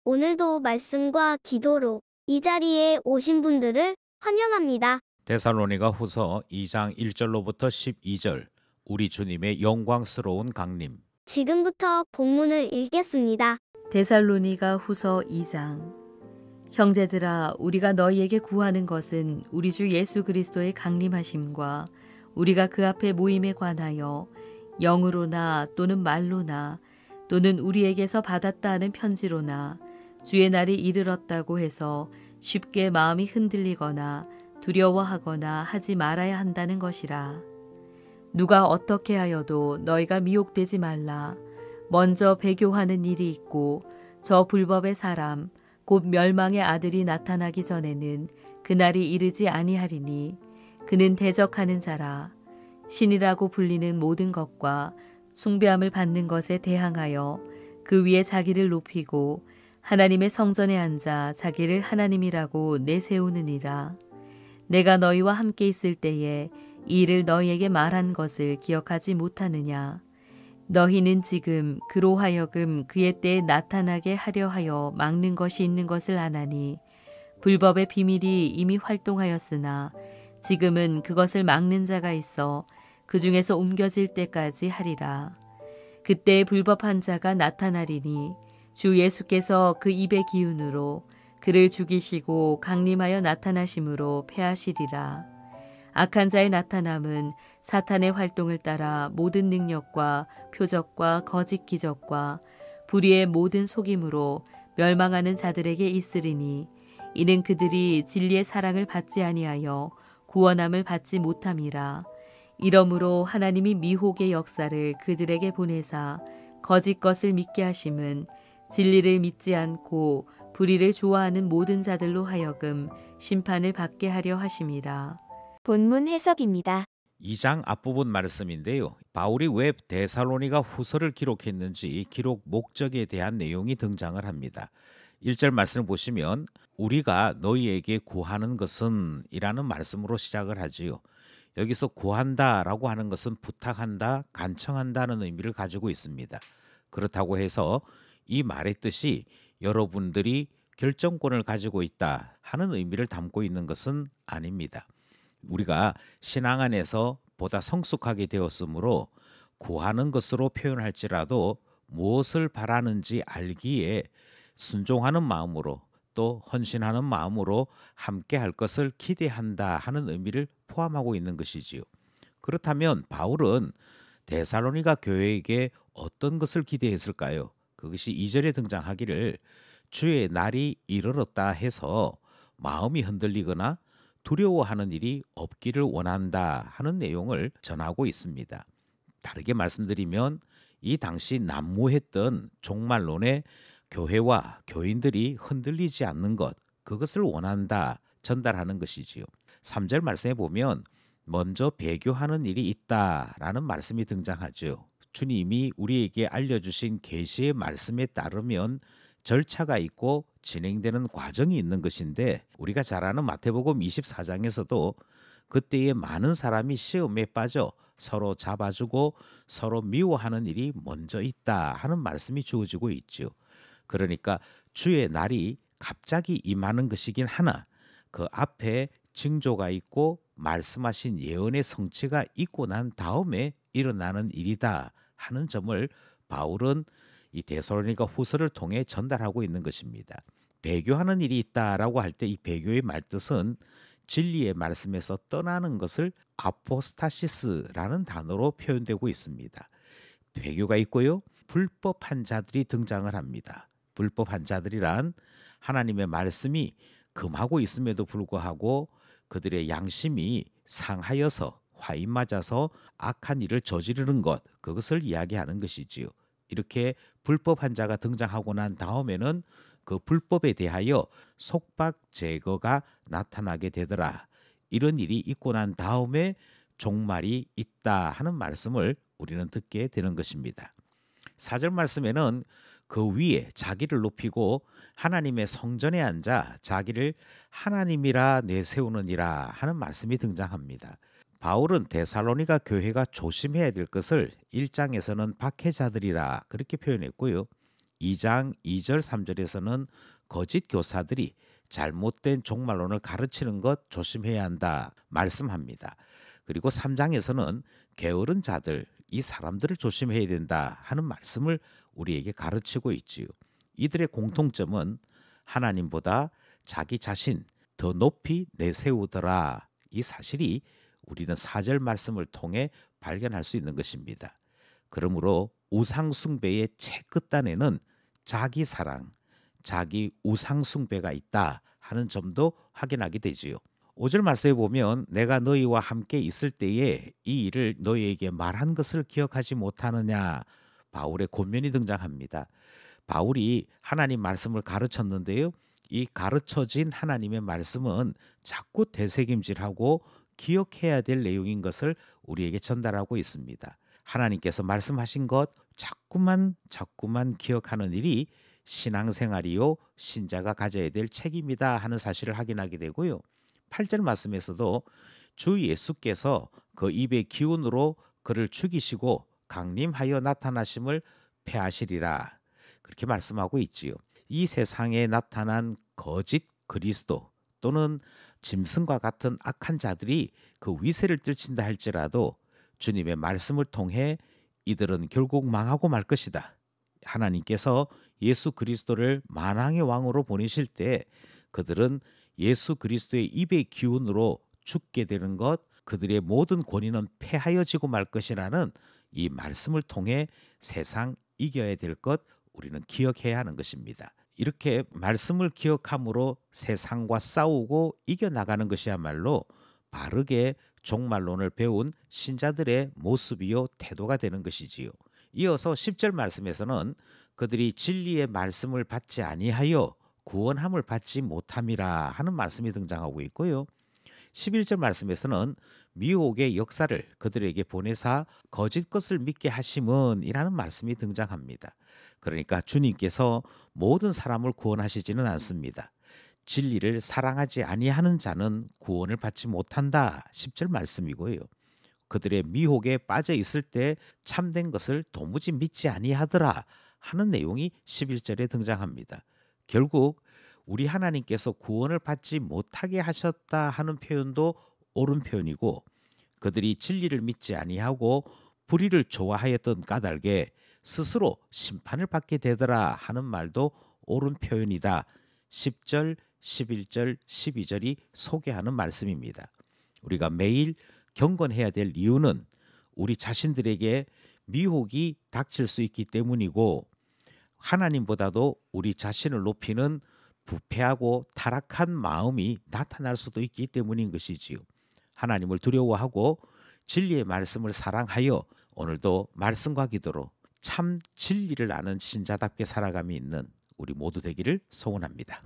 오늘도 말씀과 기도로 이 자리에 오신 분들을 환영합니다. 데살로니가 후서 2장 1절로부터 12절 우리 주님의 영광스러운 강림. 지금부터 본문을 읽겠습니다. 데살로니가 후서 2장. 형제들아, 우리가 너희에게 구하는 것은 우리 주 예수 그리스도의 강림하심과 우리가 그 앞에 모임에 관하여 영으로나 또는 말로나 또는 우리에게서 받았다 하는 편지로나 주의 날이 이르렀다고 해서 쉽게 마음이 흔들리거나 두려워하거나 하지 말아야 한다는 것이라. 누가 어떻게 하여도 너희가 미혹되지 말라. 먼저 배교하는 일이 있고 저 불법의 사람 곧 멸망의 아들이 나타나기 전에는 그날이 이르지 아니하리니 그는 대적하는 자라. 신이라고 불리는 모든 것과 숭배함을 받는 것에 대항하여 그 위에 자기를 높이고 하나님의 성전에 앉아 자기를 하나님이라고 내세우느니라. 내가 너희와 함께 있을 때에 이 일을 너희에게 말한 것을 기억하지 못하느냐. 너희는 지금 그로 하여금 그의 때에 나타나게 하려 하여 막는 것이 있는 것을 아나니 불법의 비밀이 이미 활동하였으나 지금은 그것을 막는 자가 있어 그 중에서 옮겨질 때까지 하리라. 그때 불법한 자가 나타나리니 주 예수께서 그 입의 기운으로 그를 죽이시고 강림하여 나타나심으로 패하시리라. 악한 자의 나타남은 사탄의 활동을 따라 모든 능력과 표적과 거짓 기적과 불의의 모든 속임으로 멸망하는 자들에게 있으리니 이는 그들이 진리의 사랑을 받지 아니하여 구원함을 받지 못함이라. 이러므로 하나님이 미혹의 역사를 그들에게 보내사 거짓 것을 믿게 하심은 진리를 믿지 않고 불의를 좋아하는 모든 자들로 하여금 심판을 받게 하려 하심이라. 본문 해석입니다. 2장 앞부분 말씀인데요. 바울이 왜 데살로니가 후서를 기록했는지 기록 목적에 대한 내용이 등장을 합니다. 1절 말씀을 보시면 우리가 너희에게 구하는 것은 이라는 말씀으로 시작을 하지요. 여기서 구한다라고 하는 것은 부탁한다, 간청한다는 의미를 가지고 있습니다. 그렇다고 해서 이 말의 뜻이 여러분들이 결정권을 가지고 있다 하는 의미를 담고 있는 것은 아닙니다. 우리가 신앙 안에서 보다 성숙하게 되었으므로 구하는 것으로 표현할지라도 무엇을 바라는지 알기에 순종하는 마음으로 또 헌신하는 마음으로 함께 할 것을 기대한다 하는 의미를 포함하고 있는 것이지요. 그렇다면 바울은 데살로니가 교회에게 어떤 것을 기대했을까요? 그것이 2절에 등장하기를 주의 날이 이르렀다 해서 마음이 흔들리거나 두려워하는 일이 없기를 원한다 하는 내용을 전하고 있습니다. 다르게 말씀드리면 이 당시 난무했던 종말론의 교회와 교인들이 흔들리지 않는 것, 그것을 원한다 전달하는 것이지요. 3절 말씀에 보면 먼저 배교하는 일이 있다라는 말씀이 등장하죠. 주님이 우리에게 알려주신 계시의 말씀에 따르면 절차가 있고 진행되는 과정이 있는 것인데 우리가 잘 아는 마태복음 24장에서도 그때에 많은 사람이 시험에 빠져 서로 잡아주고 서로 미워하는 일이 먼저 있다 하는 말씀이 주어지고 있죠. 그러니까 주의 날이 갑자기 임하는 것이긴 하나 그 앞에 징조가 있고 말씀하신 예언의 성취가 있고 난 다음에 일어나는 일이다 하는 점을 바울은 이 데살로니가 후서를 통해 전달하고 있는 것입니다. 배교하는 일이 있다라고 할 때 이 배교의 말뜻은 진리의 말씀에서 떠나는 것을 아포스타시스라는 단어로 표현되고 있습니다. 배교가 있고요. 불법한 자들이 등장을 합니다. 불법한 자들이란 하나님의 말씀이 금하고 있음에도 불구하고 그들의 양심이 상하여서 화인 맞아서 악한 일을 저지르는 것, 그것을 이야기하는 것이지요. 이렇게 불법한 자가 등장하고 난 다음에는 그 불법에 대하여 속박 제거가 나타나게 되더라. 이런 일이 있고 난 다음에 종말이 있다 하는 말씀을 우리는 듣게 되는 것입니다. 4절 말씀에는 그 위에 자기를 높이고 하나님의 성전에 앉아 자기를 하나님이라 내세우느니라 하는 말씀이 등장합니다. 바울은 데살로니가 교회가 조심해야 될 것을 1장에서는 박해자들이라 그렇게 표현했고요. 2장 2절 3절에서는 거짓 교사들이 잘못된 종말론을 가르치는 것 조심해야 한다 말씀합니다. 그리고 3장에서는 게으른 자들, 이 사람들을 조심해야 된다 하는 말씀을 우리에게 가르치고 있지요. 이들의 공통점은 하나님보다 자기 자신 더 높이 내세우더라. 이 사실이 우리는 4절 말씀을 통해 발견할 수 있는 것입니다. 그러므로 우상 숭배의 채끝단에는 자기 사랑, 자기 우상 숭배가 있다 하는 점도 확인하게 되지요. 5절 말씀에 보면 내가 너희와 함께 있을 때에 이 일을 너희에게 말한 것을 기억하지 못하느냐, 바울의 권면이 등장합니다. 바울이 하나님 말씀을 가르쳤는데요. 이 가르쳐진 하나님의 말씀은 자꾸 되새김질하고 기억해야 될 내용인 것을 우리에게 전달하고 있습니다. 하나님께서 말씀하신 것 자꾸만 기억하는 일이 신앙생활이요 신자가 가져야 될 책임이다 하는 사실을 확인하게 되고요. 8절 말씀에서도 주 예수께서 그 입의 기운으로 그를 죽이시고 강림하여 나타나심을 패하시리라, 그렇게 말씀하고 있지요. 이 세상에 나타난 거짓 그리스도 또는 짐승과 같은 악한 자들이 그 위세를 떨친다 할지라도 주님의 말씀을 통해 이들은 결국 망하고 말 것이다. 하나님께서 예수 그리스도를 만왕의 왕으로 보내실 때 그들은 예수 그리스도의 입의 기운으로 죽게 되는 것, 그들의 모든 권위는 패하여지고 말 것이라는 이 말씀을 통해 세상 이겨야 될 것 우리는 기억해야 하는 것입니다. 이렇게 말씀을 기억함으로 세상과 싸우고 이겨나가는 것이야말로 바르게 종말론을 배운 신자들의 모습이요 태도가 되는 것이지요. 이어서 10절 말씀에서는 그들이 진리의 말씀을 받지 아니하여 구원함을 받지 못함이라 하는 말씀이 등장하고 있고요. 11절 말씀에서는 미혹의 역사를 그들에게 보내사 거짓 것을 믿게 하심은 이라는 말씀이 등장합니다. 그러니까 주님께서 모든 사람을 구원하시지는 않습니다. 진리를 사랑하지 아니하는 자는 구원을 받지 못한다. 10절 말씀이고요. 그들의 미혹에 빠져 있을 때 참된 것을 도무지 믿지 아니하더라 하는 내용이 11절에 등장합니다. 결국 우리 하나님께서 구원을 받지 못하게 하셨다 하는 표현도 옳은 표현이고, 그들이 진리를 믿지 아니하고 불의를 좋아하였던 까닭에 스스로 심판을 받게 되더라 하는 말도 옳은 표현이다. 10절, 11절, 12절이 소개하는 말씀입니다. 우리가 매일 경건해야 될 이유는 우리 자신들에게 미혹이 닥칠 수 있기 때문이고, 하나님보다도 우리 자신을 높이는 부패하고 타락한 마음이 나타날 수도 있기 때문인 것이지요. 하나님을 두려워하고 진리의 말씀을 사랑하여 오늘도 말씀과 기도로 참 진리를 아는 신자답게 살아감이 있는 우리 모두 되기를 소원합니다.